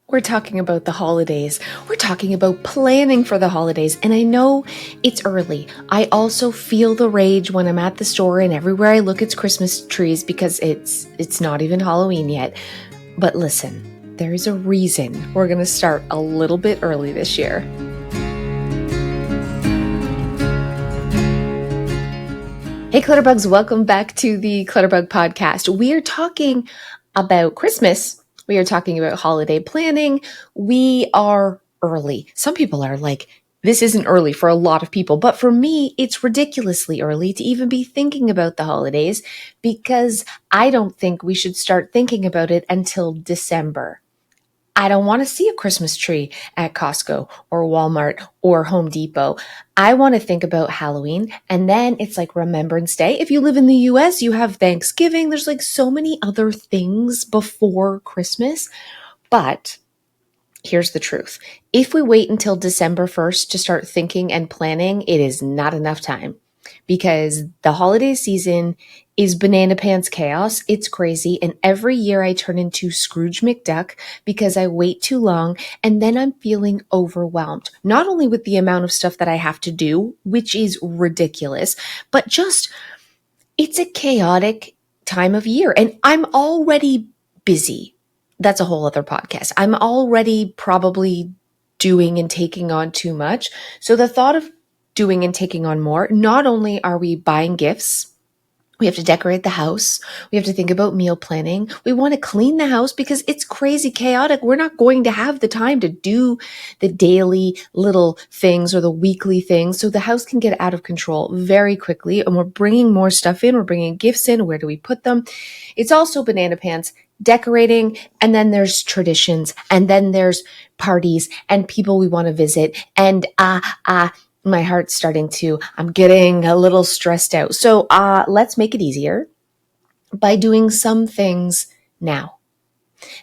We're talking about the holidays. We're talking about planning for the holidays. And I know it's early. I also feel the rage when I'm at the store and everywhere I look it's Christmas trees because it's not even Halloween yet. But listen, there's a reason we're going to start a little bit early this year. Hey Clutterbugs, welcome back to the Clutterbug podcast. We are talking about Christmas. We are talking about holiday planning. We are early. Some people are like, this isn't early for a lot of people, but for me, it's ridiculously early to even be thinking about the holidays because I don't think we should start thinking about it until December. I don't want to see a Christmas tree at Costco or Walmart or Home Depot. I want to think about Halloween, and then it's like Remembrance Day. If you live in the US, you have Thanksgiving. There's like so many other things before Christmas. But here's the truth. If we wait until December 1st to start thinking and planning, it is not enough time because the holiday season is banana pants chaos. It's crazy. And every year I turn into Scrooge McDuck because I wait too long and then I'm feeling overwhelmed, not only with the amount of stuff that I have to do, which is ridiculous, but just it's a chaotic time of year and I'm already busy. That's a whole other podcast. I'm already probably doing and taking on too much. So the thought of doing and taking on more, not only are we buying gifts, we have to decorate the house. We have to think about meal planning. We want to clean the house because it's crazy chaotic. We're not going to have the time to do the daily little things or the weekly things. So the house can get out of control very quickly. And we're bringing more stuff in. We're bringing gifts in. Where do we put them? It's also banana pants, decorating. And then there's traditions. And then there's parties and people we want to visit. And, my heart's I'm getting a little stressed out. So let's make it easier by doing some things now.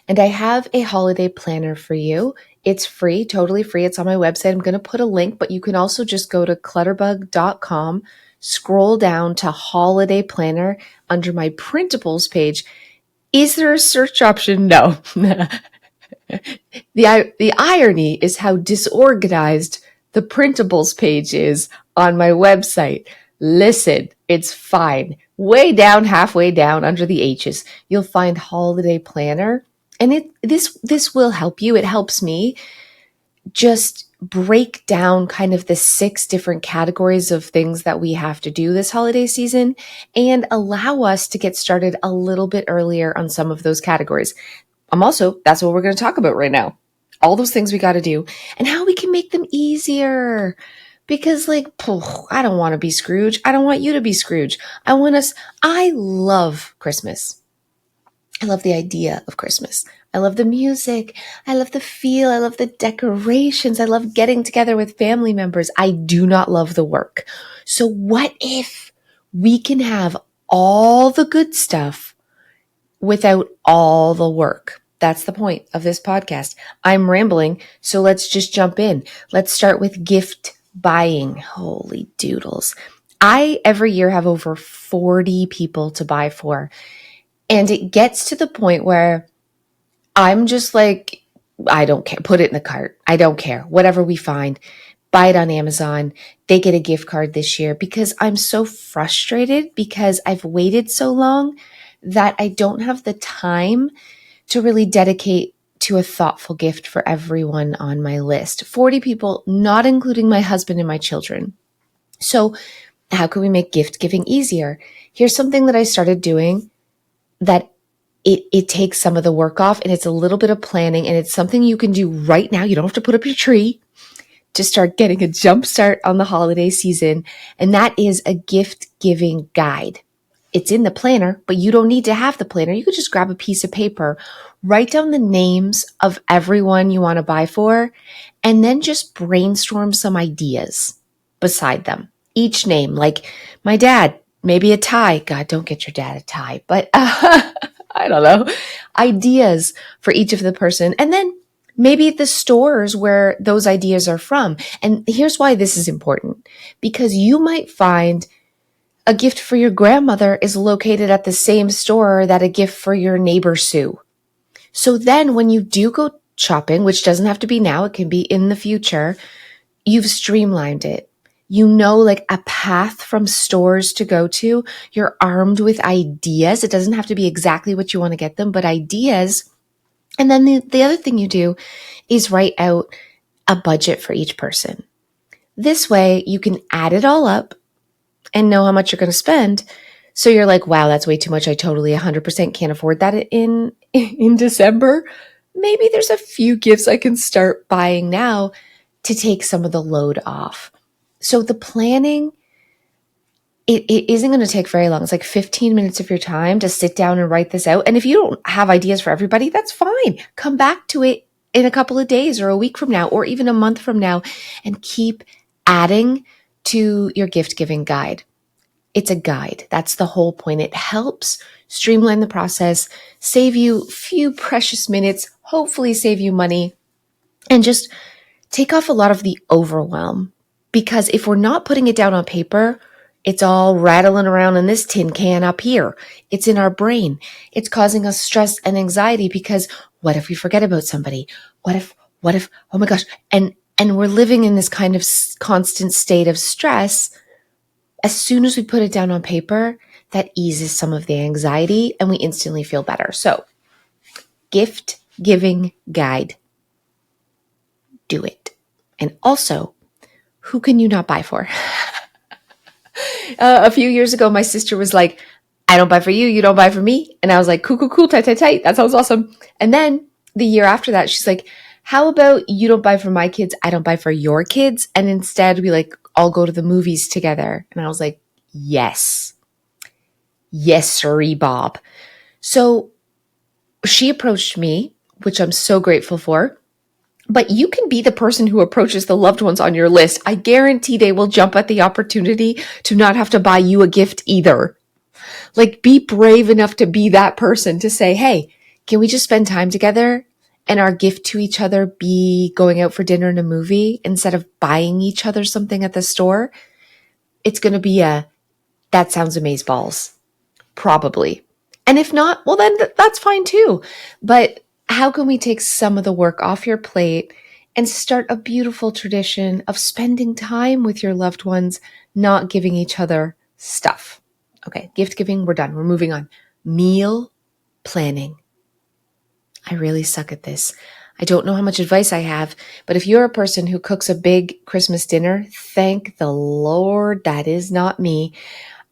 And I have a holiday planner for you. It's free, totally free. It's on my website. I'm going to put a link, but you can also just go to clutterbug.com, scroll down to holiday planner under my printables page. Is there a search option? No. The irony is how disorganized the printables page is on my website. Listen, it's fine. Way down, halfway down under the H's, you'll find holiday planner. And this will help you. It helps me just break down kind of the 6 different categories of things that we have to do this holiday season and allow us to get started a little bit earlier on some of those categories. That's what we're going to talk about right now. All those things we got to do and how we can make them easier. Because I don't want to be Scrooge. I don't want you to be Scrooge. I love Christmas. I love the idea of Christmas. I love the music. I love the feel. I love the decorations. I love getting together with family members. I do not love the work. So what if we can have all the good stuff without all the work? That's the point of this podcast. I'm rambling, so let's just jump in. Let's start with gift buying. Holy doodles. I every year have over 40 people to buy for. And it gets to the point where I'm just like, I don't care. Put it in the cart. I don't care. Whatever we find, buy it on Amazon. They get a gift card this year because I'm so frustrated because I've waited so long that I don't have the time to really dedicate to a thoughtful gift for everyone on my list. 40 people, not including my husband and my children. So how can we make gift giving easier? Here's something that I started doing that it takes some of the work off and it's a little bit of planning and it's something you can do right now. You don't have to put up your tree to start getting a jump start on the holiday season. And that is a gift giving guide. It's in the planner, but you don't need to have the planner. You could just grab a piece of paper, write down the names of everyone you want to buy for, and then just brainstorm some ideas beside them. Each name, like my dad, maybe a tie. God, don't get your dad a tie, but I don't know. Ideas for each of the person. And then maybe the stores where those ideas are from. And here's why this is important. Because you might find a gift for your grandmother is located at the same store that a gift for your neighbor Sue. So then when you do go shopping, which doesn't have to be now, it can be in the future, you've streamlined it. You know, like a path from stores to go to. You're armed with ideas. It doesn't have to be exactly what you want to get them, but ideas. And then the other thing you do is write out a budget for each person. This way you can add it all up and know how much you're going to spend. So you're like, wow, that's way too much. I totally 100% can't afford that in December. Maybe there's a few gifts I can start buying now to take some of the load off. So the planning, it isn't going to take very long. It's like 15 minutes of your time to sit down and write this out. And if you don't have ideas for everybody, that's fine. Come back to it in a couple of days or a week from now, or even a month from now, and keep adding to your gift giving guide. It's a guide. That's the whole point. It helps streamline the process, save you a few precious minutes, hopefully save you money, and just take off a lot of the overwhelm. Because if we're not putting it down on paper, it's all rattling around in this tin can up here. It's in our brain. It's causing us stress and anxiety because what if we forget about somebody? What if, oh my gosh. And we're living in this kind of constant state of stress. As soon as we put it down on paper, that eases some of the anxiety and we instantly feel better. So, gift giving guide. Do it. And also, who can you not buy for? A few years ago, my sister was like, I don't buy for you, you don't buy for me. And I was like, cool, tight. That sounds awesome. And then the year after that, she's like, how about you don't buy for my kids, I don't buy for your kids. And instead we like all go to the movies together. And I was like, yes, sirree, Bob. So she approached me, which I'm so grateful for. But you can be the person who approaches the loved ones on your list. I guarantee they will jump at the opportunity to not have to buy you a gift either. Like, be brave enough to be that person to say, hey, can we just spend time together and our gift to each other be going out for dinner and a movie instead of buying each other something at the store? It's going to be that sounds amazeballs. Probably. And if not, well, then that's fine too. But how can we take some of the work off your plate and start a beautiful tradition of spending time with your loved ones, not giving each other stuff? Okay, gift giving, we're done. We're moving on. Meal planning. I really suck at this. I don't know how much advice I have, but if you're a person who cooks a big Christmas dinner, thank the Lord that is not me.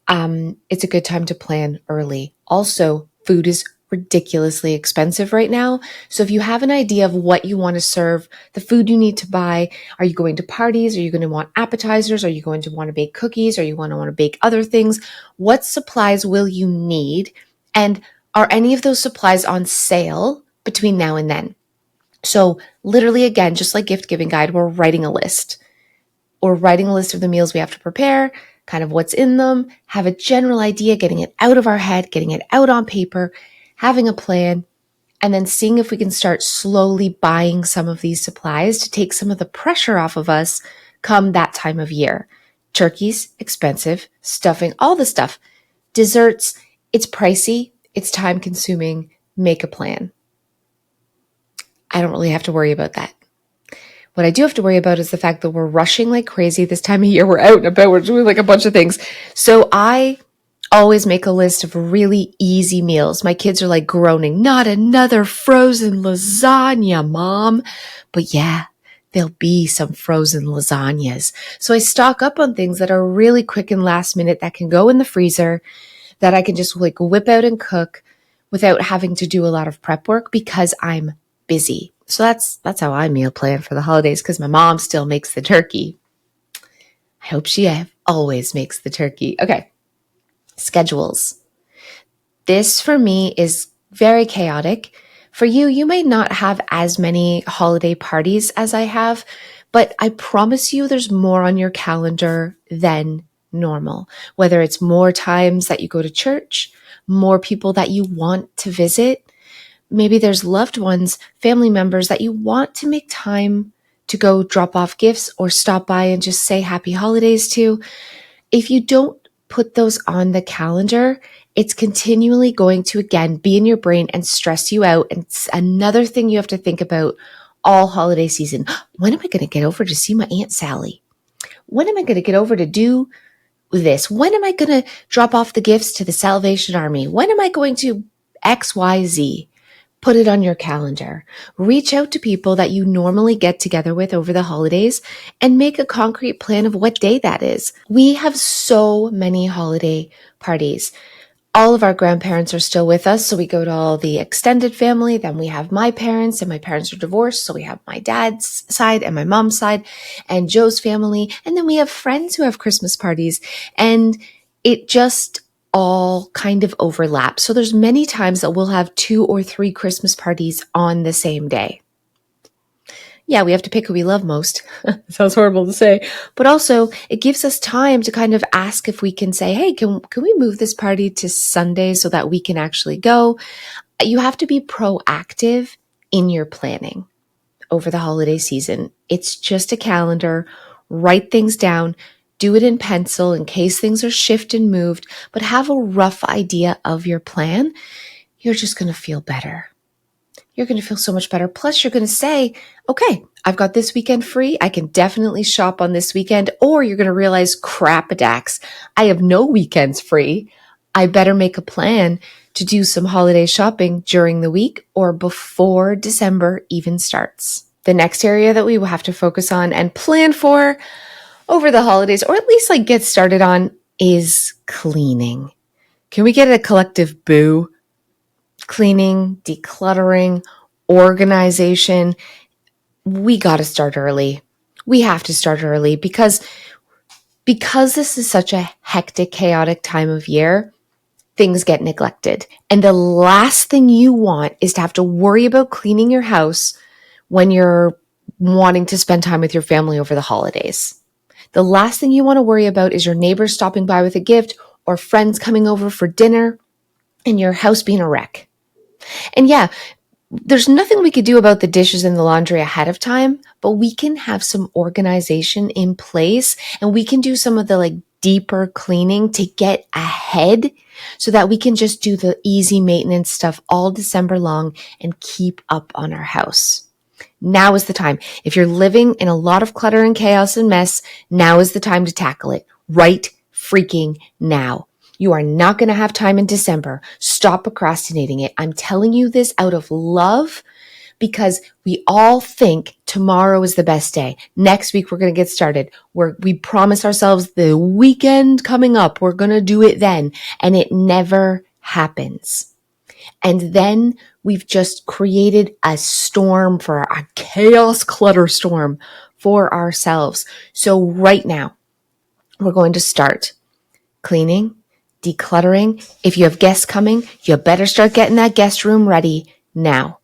It's a good time to plan early. Also, food is ridiculously expensive right now. So if you have an idea of what you want to serve, the food you need to buy, are you going to parties? Are you going to want appetizers? Are you going to want to bake cookies? Are you going to want to bake other things? What supplies will you need? And are any of those supplies on sale between now and then? So literally, again, just like gift giving guide, we're writing a list. Or writing a list of the meals we have to prepare, kind of what's in them, have a general idea, getting it out of our head, getting it out on paper, having a plan, and then seeing if we can start slowly buying some of these supplies to take some of the pressure off of us come that time of year. Turkey's expensive, stuffing, all the stuff. Desserts, it's pricey, it's time consuming. Make a plan. I don't really have to worry about that. What I do have to worry about is the fact that we're rushing like crazy this time of year. We're out and about. We're doing like a bunch of things. So I always make a list of really easy meals. My kids are like groaning, not another frozen lasagna, Mom. But yeah, there'll be some frozen lasagnas. So I stock up on things that are really quick and last minute that can go in the freezer, that I can just like whip out and cook without having to do a lot of prep work because I'm busy. So that's how I meal plan for the holidays, because my mom still makes the turkey. I hope she always makes the turkey. Okay. Schedules. This for me is very chaotic. For you, you may not have as many holiday parties as I have, but I promise you there's more on your calendar than normal. Whether it's more times that you go to church, more people that you want to visit, maybe there's loved ones, family members that you want to make time to go drop off gifts or stop by and just say happy holidays to. If you don't put those on the calendar, it's continually going to, again, be in your brain and stress you out. And it's another thing you have to think about all holiday season. When am I going to get over to see my Aunt Sally? When am I going to get over to do this? When am I going to drop off the gifts to the Salvation Army? When am I going to XYZ? Put it on your calendar. Reach out to people that you normally get together with over the holidays and make a concrete plan of what day that is. We have so many holiday parties. All of our grandparents are still with us, so we go to all the extended family. Then we have my parents, and my parents are divorced, so we have my dad's side and my mom's side and Joe's family. And then we have friends who have Christmas parties, and it just all kind of overlaps. So there's many times that we'll have 2 or 3 Christmas parties on the same day. Yeah, we have to pick who we love most. Sounds horrible to say, but also it gives us time to kind of ask if we can say, hey, can we move this party to Sunday so that we can actually go? You have to be proactive in your planning over the holiday season. It's just a calendar. Write things down. Do it in pencil in case things are shifted and moved, but have a rough idea of your plan. You're just going to feel better. You're going to feel so much better. Plus, you're going to say, okay, I've got this weekend free. I can definitely shop on this weekend. Or you're going to realize, crap-a-dax, I have no weekends free. I better make a plan to do some holiday shopping during the week or before December even starts. The next area that we will have to focus on and plan for over the holidays, or at least get started on, is cleaning. Can we get a collective boo? Cleaning, decluttering, organization. We got to start early. We have to start early because this is such a hectic, chaotic time of year, things get neglected. And the last thing you want is to have to worry about cleaning your house when you're wanting to spend time with your family over the holidays. The last thing you want to worry about is your neighbors stopping by with a gift or friends coming over for dinner and your house being a wreck. And yeah, there's nothing we could do about the dishes and the laundry ahead of time, but we can have some organization in place and we can do some of the deeper cleaning to get ahead so that we can just do the easy maintenance stuff all December long and keep up on our house. Now is the time. If you're living in a lot of clutter and chaos and mess, now is the time to tackle it right freaking now. You are not going to have time in December. Stop procrastinating it. I'm telling you this out of love because we all think tomorrow is the best day. Next week, we're going to get started. We promise ourselves the weekend coming up, we're going to do it then. And it never happens. And then we've just created a storm a chaos clutter storm for ourselves. So right now, we're going to start cleaning, decluttering. If you have guests coming, you better start getting that guest room ready now.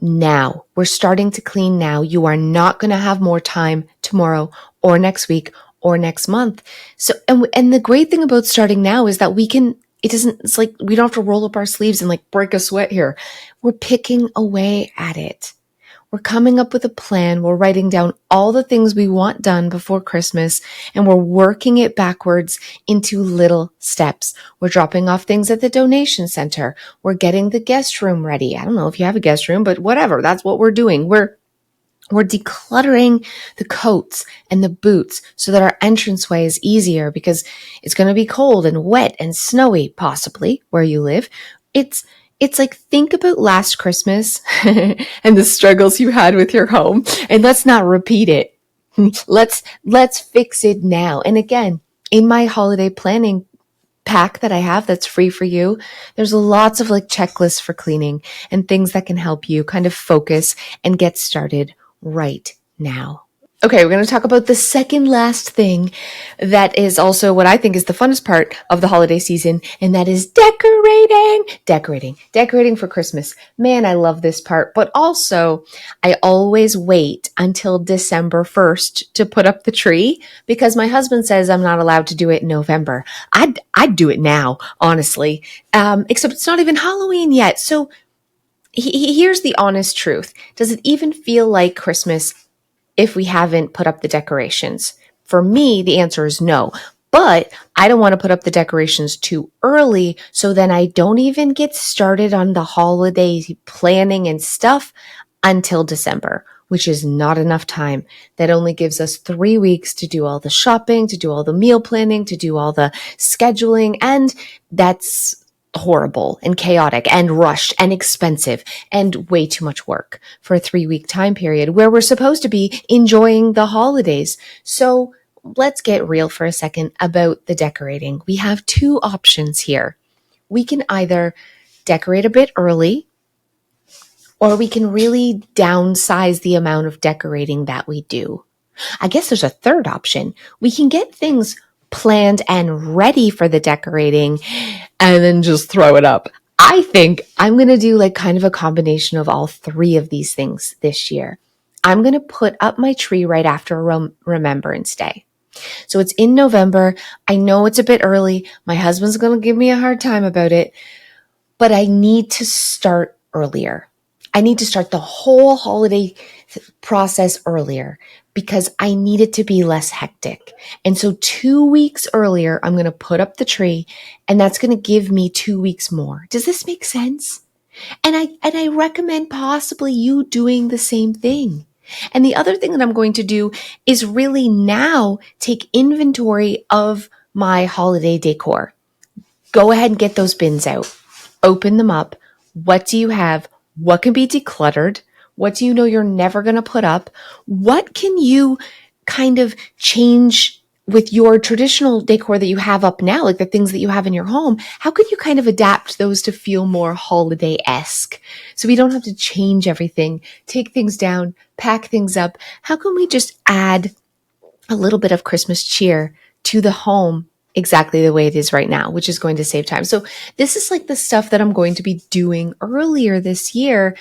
Now. We're starting to clean now. You are not going to have more time tomorrow or next week or next month. So, and the great thing about starting now is that it's like we don't have to roll up our sleeves and break a sweat here. We're picking away at it. We're coming up with a plan. We're writing down all the things we want done before Christmas, and we're working it backwards into little steps. We're dropping off things at the donation center. We're getting the guest room ready. I don't know if you have a guest room, but whatever. That's what we're doing. We're decluttering the coats and the boots so that our entranceway is easier because it's going to be cold and wet and snowy, possibly where you live. It's think about last Christmas and the struggles you had with your home, and let's not repeat it. Let's fix it now. And again, in my holiday planning pack that I have that's free for you, there's lots of checklists for cleaning and things that can help you kind of focus and get started right now. Okay, we're going to talk about the second last thing that is also what I think is the funnest part of the holiday season, and that is decorating for Christmas. Man, I love this part, but also I always wait until December 1st to put up the tree because my husband says I'm not allowed to do it in November. I'd do it now, honestly, except it's not even Halloween yet. So here's the honest truth. Does it even feel like Christmas if we haven't put up the decorations? For me, the answer is no. But I don't want to put up the decorations too early, so then I don't even get started on the holiday planning and stuff until December, which is not enough time. That only gives us 3 weeks to do all the shopping, to do all the meal planning, to do all the scheduling. And that's horrible and chaotic and rushed and expensive and way too much work for a 3 week time period where we're supposed to be enjoying the holidays. So let's get real for a second about the decorating. We have two options here. We can either decorate a bit early, or we can really downsize the amount of decorating that we do. I guess there's a third option. We can get things planned and ready for the decorating and then just throw it up. I think I'm going to do like kind of a combination of all three of these things this year. I'm going to put up my tree right after Remembrance Day. So it's in November. I know it's a bit early. My husband's going to give me a hard time about it, but I need to start earlier. I need to start the whole holiday process earlier because I need it to be less hectic. And so 2 weeks earlier, I'm going to put up the tree, and that's going to give me 2 weeks more. Does this make sense? And I recommend possibly you doing the same thing. And the other thing that I'm going to do is really now take inventory of my holiday decor. Go ahead and get those bins out. Open them up. What do you have? What can be decluttered? What do you know you're never going to put up? What can you kind of change with your traditional decor that you have up now, like the things that you have in your home? How could you kind of adapt those to feel more holiday-esque so we don't have to change everything, take things down, pack things up? How can we just add a little bit of Christmas cheer to the home exactly the way it is right now, which is going to save time? So this is like the stuff that I'm going to be doing earlier this year,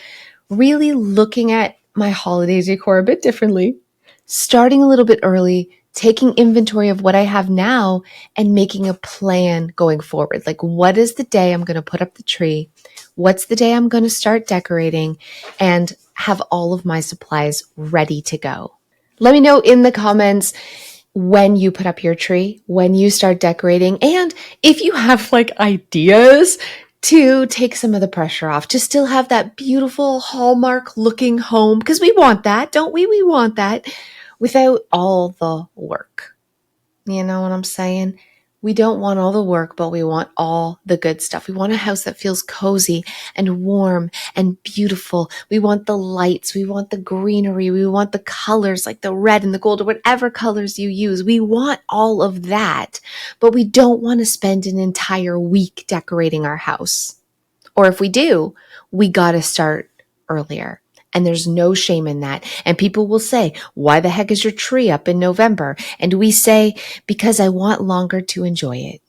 really looking at my holiday decor a bit differently, starting a little bit early, taking inventory of what I have now and making a plan going forward. Like, what is the day I'm going to put up the tree? What's the day I'm going to start decorating and have all of my supplies ready to go? Let me know in the comments when you put up your tree, when you start decorating, and if you have like ideas to take some of the pressure off, to still have that beautiful Hallmark looking home, because we want that, don't we? We want that without all the work. You know what I'm saying? We don't want all the work, but we want all the good stuff. We want a house that feels cozy and warm and beautiful. We want the lights. We want the greenery. We want the colors like the red and the gold or whatever colors you use. We want all of that, but we don't want to spend an entire week decorating our house. Or if we do, we got to start earlier. And there's no shame in that. And people will say, why the heck is your tree up in November? And we say, because I want longer to enjoy it.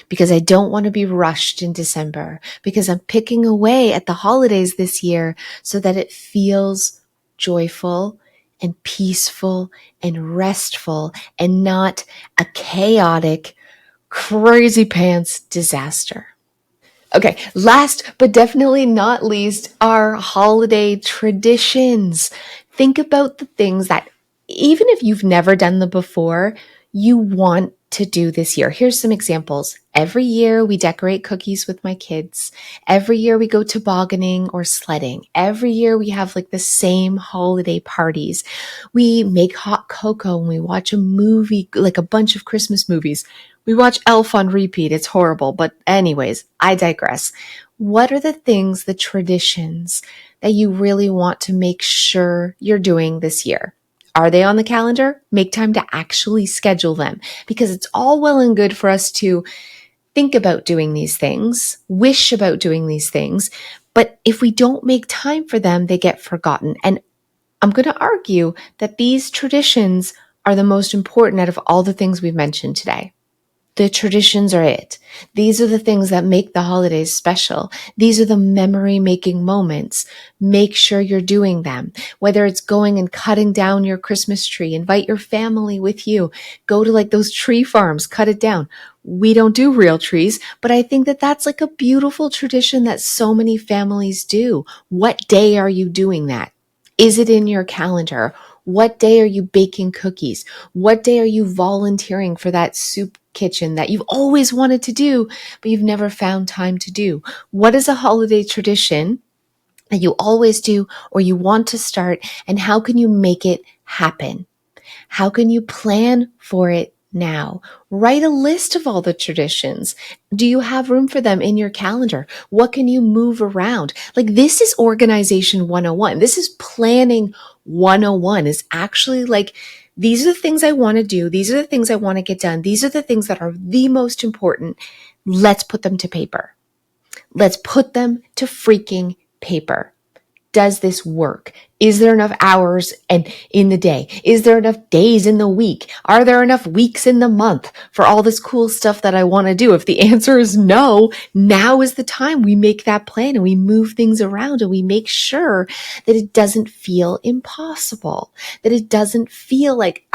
Because I don't want to be rushed in December. Because I'm picking away at the holidays this year so that it feels joyful and peaceful and restful and not a chaotic, crazy pants disaster. Okay, last but definitely not least, our holiday traditions. Think about the things that, even if you've never done them before, you want to do this year. Here's some examples. Every year we decorate cookies with my kids. Every year we go tobogganing or sledding. Every year we have like the same holiday parties. We make hot cocoa and we watch a movie, like a bunch of Christmas movies. We watch Elf on repeat. It's horrible. But anyways, I digress. What are the things, the traditions that you really want to make sure you're doing this year? Are they on the calendar? Make time to actually schedule them, because it's all well and good for us to think about doing these things, wish about doing these things, but if we don't make time for them, they get forgotten. And I'm going to argue that these traditions are the most important out of all the things we've mentioned today. The traditions are it. These are the things that make the holidays special. These are the memory-making moments. Make sure you're doing them. Whether it's going and cutting down your Christmas tree, invite your family with you. Go to like those tree farms, cut it down. We don't do real trees, but I think that that's like a beautiful tradition that so many families do. What day are you doing that? Is it in your calendar? What day are you baking cookies? What day are you volunteering for that soup kitchen that you've always wanted to do, but you've never found time to do? What is a holiday tradition that you always do or you want to start, and how can you make it happen? How can you plan for it now? Write a list of all the traditions. Do you have room for them in your calendar? What can you move around? Like, this is organization 101. This is planning 101. Is actually like, these are the things I want to do. These are the things I want to get done. These are the things that are the most important. Let's put them to paper. Let's put them to freaking paper. Does this work? Is there enough hours and in the day? Is there enough days in the week? Are there enough weeks in the month for all this cool stuff that I want to do? If the answer is no, now is the time we make that plan and we move things around and we make sure that it doesn't feel impossible, that it doesn't feel like,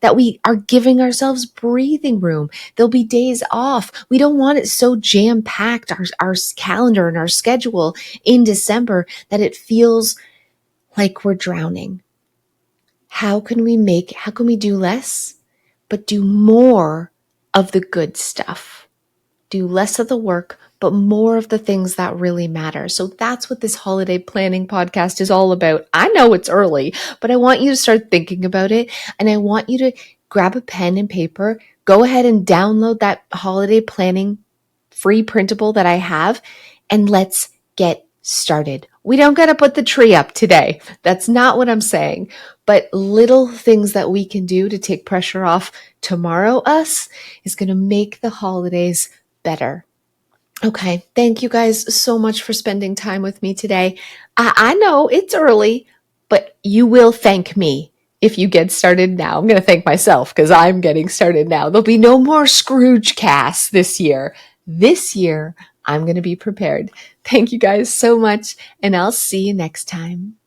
that we are giving ourselves breathing room. There'll be days off. We don't want it so jam-packed, our calendar and our schedule in December, that it feels like we're drowning. How can we do less, but do more of the good stuff? Do less of the work, but more of the things that really matter. So that's what this holiday planning podcast is all about. I know it's early, but I want you to start thinking about it. And I want you to grab a pen and paper, go ahead and download that holiday planning free printable that I have, and let's get started. We don't got to put the tree up today. That's not what I'm saying. But little things that we can do to take pressure off tomorrow us is going to make the holidays better. Okay. Thank you guys so much for spending time with me today. I know it's early, but you will thank me if you get started now. I'm going to thank myself because I'm getting started now. There'll be no more Scrooge casts this year. This year, I'm going to be prepared. Thank you guys so much, and I'll see you next time.